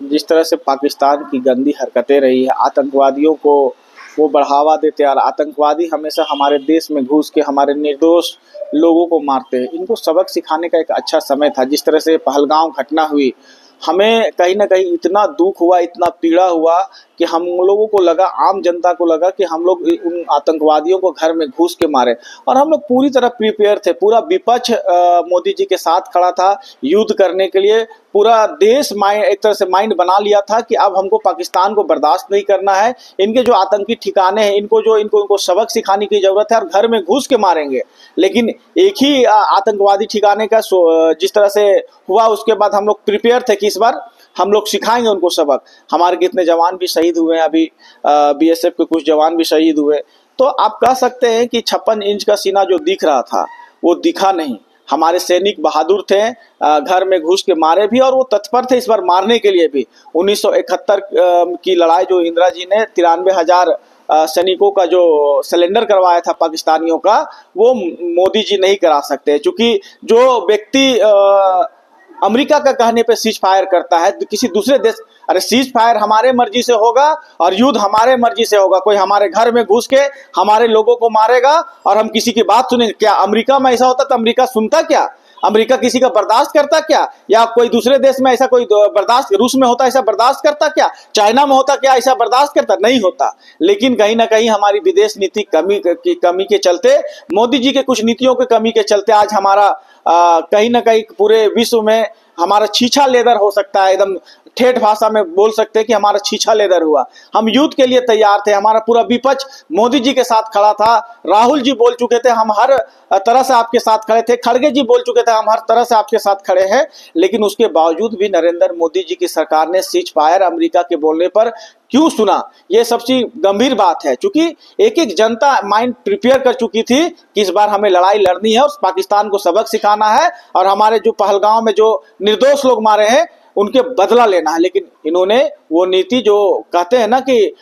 जिस तरह से पाकिस्तान की गंदी हरकतें रही है, आतंकवादियों को वो बढ़ावा देते हैं और आतंकवादी हमेशा हमारे देश में घुस के हमारे निर्दोष लोगों को मारते हैं। इनको सबक सिखाने का एक अच्छा समय था। जिस तरह से पहलगाम घटना हुई, हमें कहीं ना कहीं इतना दुख हुआ, इतना पीड़ा हुआ कि हम लोगों को लगा, आम जनता को लगा कि हम लोग उन आतंकवादियों को घर में घुस के मारे। और हम लोग पूरी तरह प्रिपेयर थे। पूरा विपक्ष मोदी जी के साथ खड़ा था युद्ध करने के लिए। पूरा देश एक तरह से माइंड बना लिया था कि अब हमको पाकिस्तान को बर्दाश्त नहीं करना है। इनके जो आतंकी ठिकाने हैं, इनको सबक सिखाने की जरूरत है और घर में घुस के मारेंगे। लेकिन एक ही आतंकवादी ठिकाने का जिस तरह से हुआ, उसके बाद हम लोग प्रिपेयर थे कि इस बार हम लोग सिखाएंगे उनको सबक। हमारे कितने जवान भी शहीद हुए हैं, अभी बीएसएफ के कुछ जवान भी शहीद हुए। तो आप कह सकते हैं कि 56 इंच का सीना जो दिख रहा था वो दिखा नहीं। हमारे सैनिक बहादुर थे, घर में घुस के मारे भी और वो तत्पर थे इस बार मारने के लिए भी। 1971 की लड़ाई जो इंदिरा जी ने 93,000 सैनिकों का जो सिलेंडर करवाया था पाकिस्तानियों का, वो मोदी जी नहीं करा सकते। क्योंकि जो व्यक्ति अमेरिका का कहने पे सीज फायर करता है किसी दूसरे देश, अरे सीज फायर हमारे मर्जी से होगा और युद्ध हमारे मर्जी से होगा। कोई हमारे घर में घुस के हमारे लोगों को मारेगा और हम किसी की बात सुनेंगे क्या? अमेरिका में ऐसा होता तो अमेरिका सुनता क्या? अमेरिका किसी का बर्दाश्त करता क्या? या कोई दूसरे देश में ऐसा कोई बर्दाश्त, रूस में होता ऐसा बर्दाश्त करता क्या? चाइना में होता क्या ऐसा बर्दाश्त करता? नहीं होता। लेकिन कहीं ना कहीं हमारी विदेश नीति कमी के चलते, मोदी जी के कुछ नीतियों के कमी के चलते आज हमारा कहीं ना कहीं पूरे विश्व में हमारा छीछा लेदर हो सकता है। एकदम ठेठ भाषा में बोल सकते हैं कि हमारा छीछा लेदर हुआ। हम युद्ध के लिए तैयार थे, हमारा पूरा विपक्ष मोदी जी के साथ खड़ा था। राहुल जी बोल चुके थे हम हर तरह से आपके साथ खड़े थे, खड़गे जी बोल चुके थे हम हर तरह से आपके साथ खड़े हैं। लेकिन उसके बावजूद भी नरेंद्र मोदी जी की सरकार ने सीज फायर अमेरिका के बोलने पर क्यों सुना? ये सबसे गंभीर बात है। क्योंकि एक जनता माइंड प्रिपेयर कर चुकी थी कि इस बार हमें लड़ाई लड़नी है और पाकिस्तान को सबक सिखाना है और हमारे जो पहलगाम में जो निर्दोष लोग मारे हैं उनके बदला लेना है। लेकिन इन्होंने वो नीति जो कहते हैं ना कि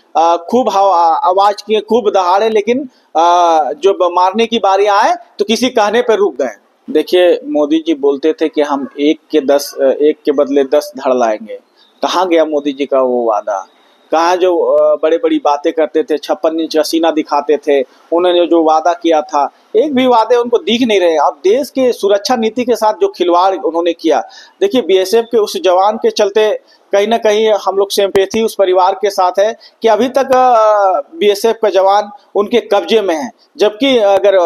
खूब आवाज किए, खूब दहाड़े, लेकिन जब मारने की बारी आए तो किसी कहने पर रुक गए। देखिए, मोदी जी बोलते थे कि हम एक के बदले 10 धड़ लाएंगे। कहाँ गया मोदी जी का वो वादा? कहाँ जो बड़ी बड़ी बातें करते थे, 56 इंच का सीना दिखाते थे, उन्होंने जो वादा किया था, एक भी वादे उनको दिख नहीं रहे। और देश के सुरक्षा नीति के साथ जो खिलवाड़ उन्होंने किया, देखिए बीएसएफ के उस जवान के चलते कहीं ना कहीं हम लोग सिंपैथी उस परिवार के साथ है कि अभी तक बीएसएफ का जवान उनके कब्जे में है। जबकि अगर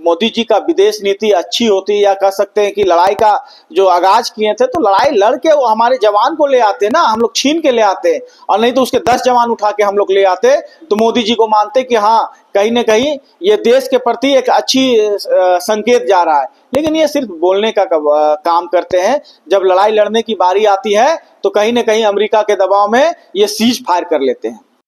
मोदी जी का विदेश नीति अच्छी होती, या कह सकते हैं कि लड़ाई का जो आगाज किए थे, तो लड़ाई लड़ के वो हमारे जवान को ले आते ना, हम लोग छीन के ले आते, और नहीं तो उसके 10 जवान उठा के हम लोग ले आते, तो मोदी जी को मानते कि हाँ कहीं ना कहीं ये देश के प्रति एक अच्छी संकेत जा रहा है। लेकिन ये सिर्फ बोलने का काम करते हैं। जब लड़ाई लड़ने की बारी आती है तो कहीं ना कहीं अमेरिका के दबाव में ये सीज फायर कर लेते हैं।